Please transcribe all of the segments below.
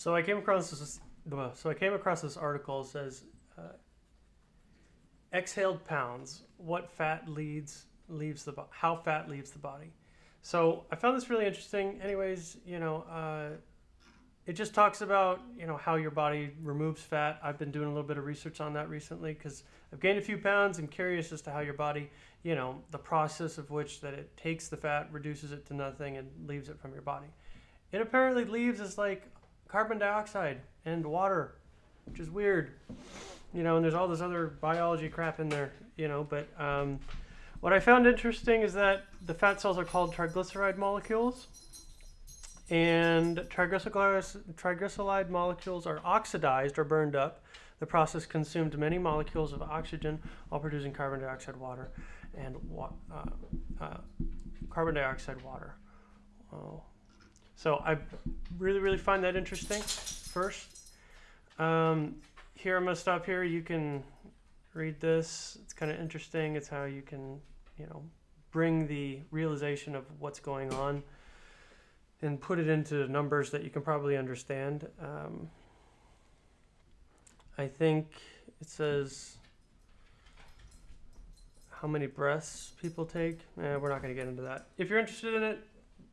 So I came across this article. It says, exhaled pounds. What fat leaves the how fat leaves the body. So I found this really interesting. Anyways, it just talks about how your body removes fat. I've been doing a little bit of research on that recently because I've gained a few pounds and curious as to how your body, the process of which that it takes the fat, reduces it to nothing, and leaves it from your body. It apparently leaves is like carbon dioxide and water, which is weird. And there's all this other biology crap in there, but what I found interesting is that the fat cells are called triglyceride molecules, and triglyceride molecules are oxidized or burned up. The process consumed many molecules of oxygen while producing carbon dioxide, water, and carbon dioxide, water. Oh. So I really find that interesting. First, here I'm going to stop here. You can read this. It's kind of interesting. It's how you can, bring the realization of what's going on and put it into numbers that you can probably understand. I think it says how many breaths people take. We're not going to get into that. If you're interested in it,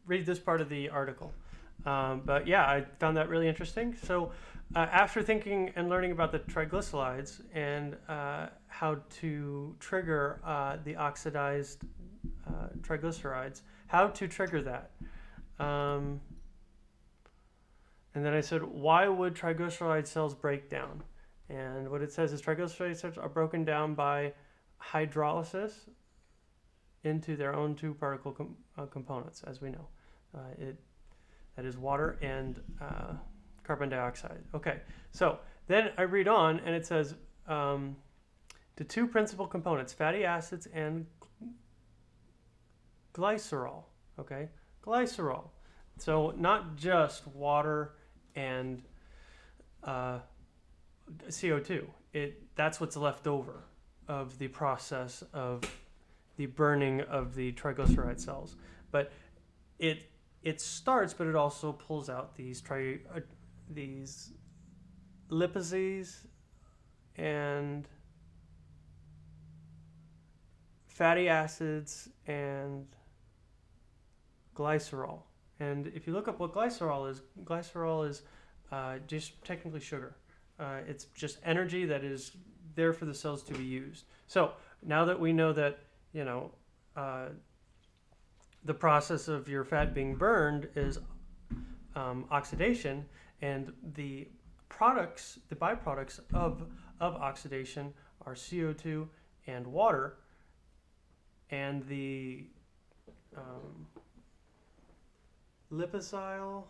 read this part of the article. But yeah, I found that really interesting. So after thinking and learning about the triglycerides and how to trigger the oxidized triglycerides, how to trigger that. And then I said, why would triglyceride cells break down? And what it says is triglyceride cells are broken down by hydrolysis into their own two particle components, as we know. That is water and carbon dioxide. Okay, so then I read on, and it says the two principal components, fatty acids and glycerol. Okay, glycerol. So not just water and CO2. That's what's left over of the process of the burning of the triglyceride cells. But it starts, but it also pulls out these lipase and fatty acids and glycerol. And if you look up what glycerol is just technically sugar. It's just energy that is there for the cells to be used. So now that we know that, the process of your fat being burned is oxidation, and the byproducts of oxidation are CO2 and water, and the liposyl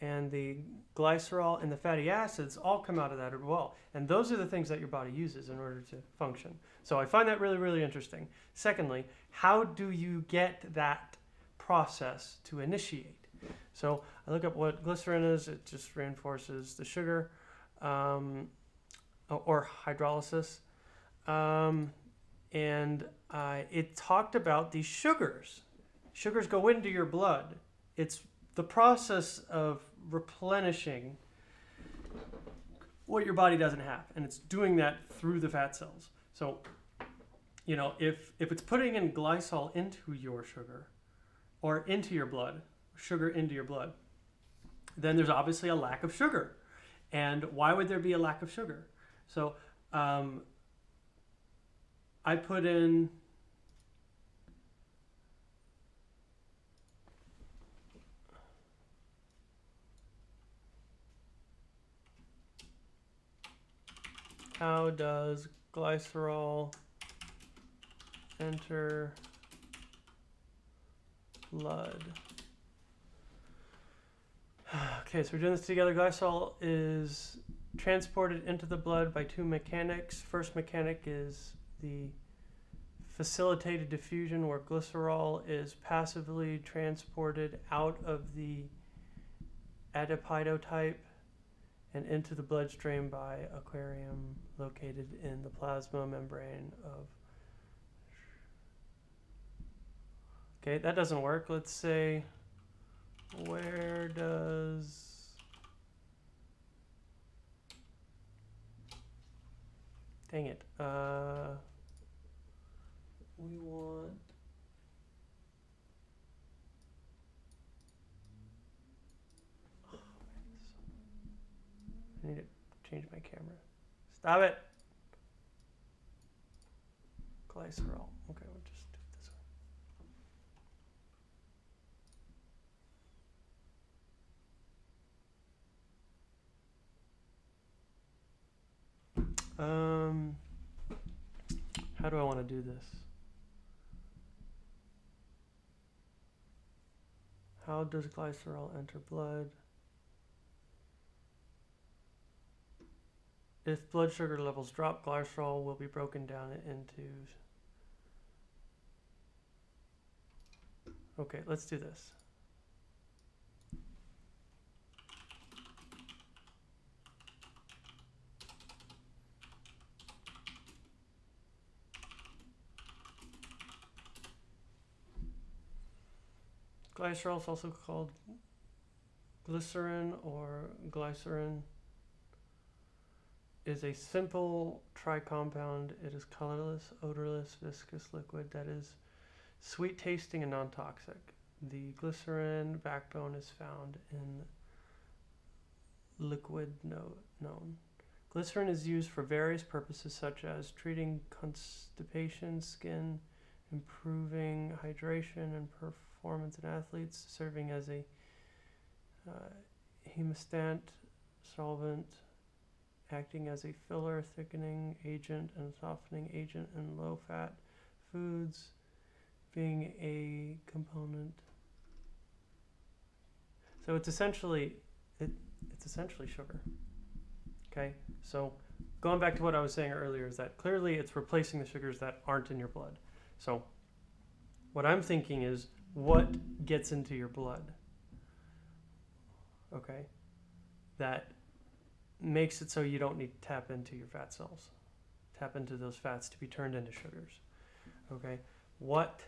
and the glycerol and the fatty acids all come out of that as well. And those are the things that your body uses in order to function. So I find that really interesting. Secondly, how do you get that process to initiate? So I look up what glycerin is. It just reinforces the sugar or hydrolysis. And it talked about these sugars. Sugars go into your blood. It's the process of replenishing what your body doesn't have, and it's doing that through the fat cells. So, if it's putting in glycol into your sugar or into your blood, sugar into your blood, then there's obviously a lack of sugar. And why would there be a lack of sugar? So, I put in how does glycerol enter blood? Okay, so we're doing this together. Glycerol is transported into the blood by two mechanics. First mechanic is the facilitated diffusion, where glycerol is passively transported out of the adipotype and into the bloodstream by aquarium located in the plasma membrane of... Okay, that doesn't work. Let's say, where does Dang it. We want... I need to change my camera. Stop it. Glycerol. Okay, we'll just do it this way. How do I want to do this? How does glycerol enter blood? If blood sugar levels drop, glycerol will be broken down into... Okay, let's do this. Glycerol is also called glycerin or glycerin. Is a simple tricompound. It is colorless, odorless, viscous liquid that is sweet tasting and non-toxic. The glycerin backbone is found in liquid known. Glycerin is used for various purposes such as treating constipation, skin, improving hydration and performance in athletes, serving as a hemostat, solvent, acting as a filler, thickening agent, and softening agent in low-fat foods, being a component. So it's essentially sugar. Okay, so going back to what I was saying earlier is that clearly it's replacing the sugars that aren't in your blood. So what I'm thinking is, what gets into your blood? Okay, that makes it so you don't need to tap into your fat cells, tap into those fats to be turned into sugars. Okay, what?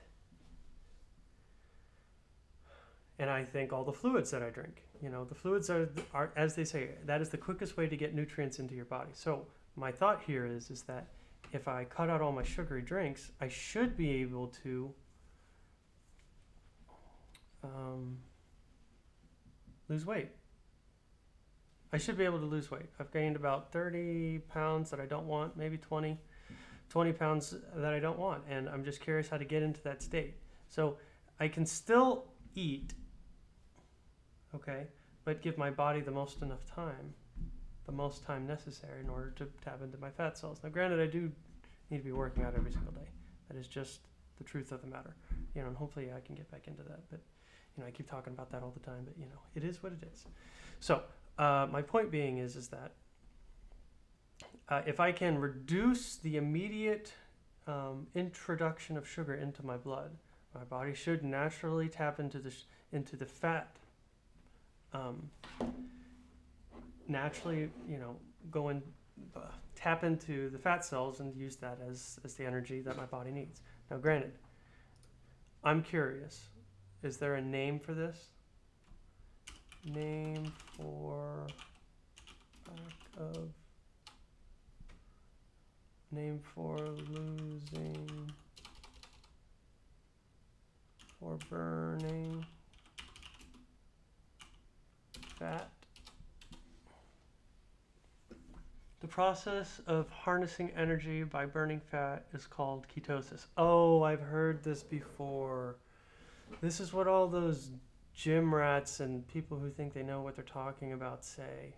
And I think all the fluids that I drink, you know, the fluids are, as they say, that is the quickest way to get nutrients into your body. So my thought here is that if I cut out all my sugary drinks, I should be able to lose weight. I should be able to lose weight. I've gained about 30 pounds that I don't want, maybe 20 pounds that I don't want. And I'm just curious how to get into that state. So I can still eat, okay, but give my body the most time necessary in order to tap into my fat cells. Now, granted, I do need to be working out every single day. That is just the truth of the matter. You know, and hopefully I can get back into that. But, you know, I keep talking about that all the time, but, you know, it is what it is. So, my point being is that if I can reduce the immediate introduction of sugar into my blood, my body should naturally tap into the fat. Naturally, you know, go and tap into the fat cells and use that as the energy that my body needs. Now, granted, I'm curious. Is there a name for this? Name for losing or burning fat. The process of harnessing energy by burning fat is called ketosis. Oh, I've heard this before. This is what all those gym rats and people who think they know what they're talking about say.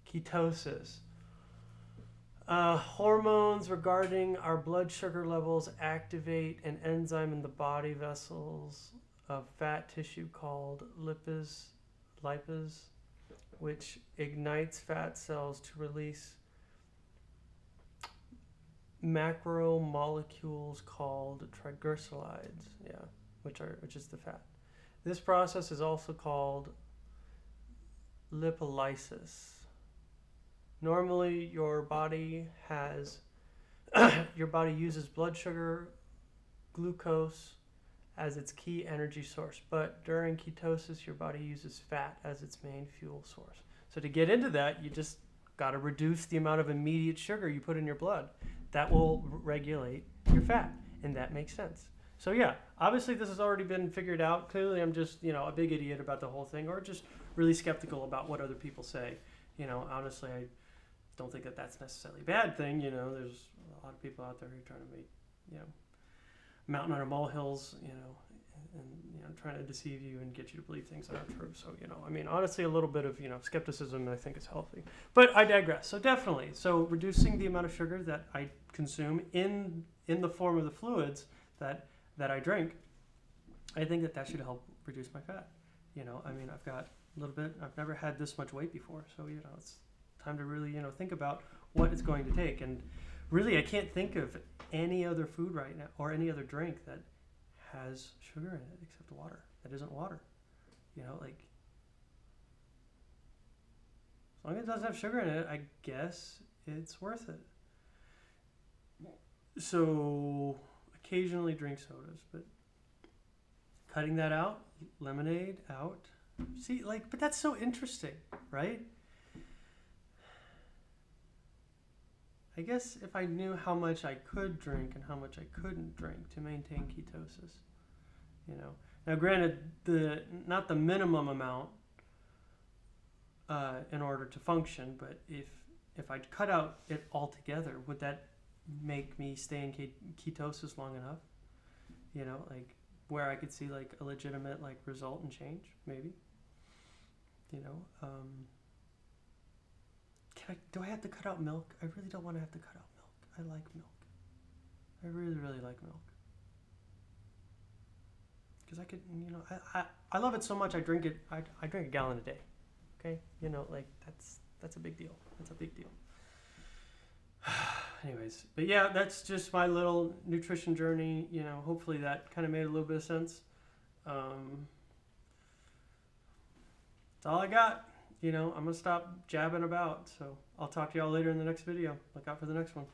Ketosis. Hormones regarding our blood sugar levels activate an enzyme in the body vessels of fat tissue called lipase, which ignites fat cells to release macromolecules called triglycerides, which is the fat. This process is also called lipolysis. Normally, your body uses blood sugar, glucose as its key energy source, but during ketosis, your body uses fat as its main fuel source. So to get into that, you just got to reduce the amount of immediate sugar you put in your blood. That will regulate your fat, and that makes sense. So yeah, obviously this has already been figured out. Clearly I'm just, a big idiot about the whole thing, or just really skeptical about what other people say. Honestly, I don't think that that's necessarily a bad thing. There's a lot of people out there who are trying to make, mountain out of molehills, and trying to deceive you and get you to believe things that aren't true. So, honestly, a little bit of, skepticism I think is healthy. But I digress. So definitely, reducing the amount of sugar that I consume in the form of the fluids that I drink, I think that should help reduce my fat. I've got a little bit, I've never had this much weight before. So, it's time to really, think about what it's going to take. And really, I can't think of any other food right now or any other drink that has sugar in it except water. That isn't water. As long as it doesn't have sugar in it, I guess it's worth it. So occasionally drink sodas, but cutting that out, lemonade out. See, but that's so interesting, right? I guess if I knew how much I could drink and how much I couldn't drink to maintain ketosis, Now, granted, not the minimum amount in order to function, but if I'd cut out it altogether, would that make me stay in ketosis long enough? Where I could see a legitimate result and change, maybe. Do I have to cut out milk? I really don't want to have to cut out milk. I like milk. I really, really like milk. Because I could, I love it so much. I drink it. I drink a gallon a day. Okay, that's a big deal. That's a big deal. Anyways, but yeah, that's just my little nutrition journey. Hopefully that kind of made a little bit of sense. That's all I got. I'm going to stop jabbing about. So I'll talk to y'all later in the next video. Look out for the next one.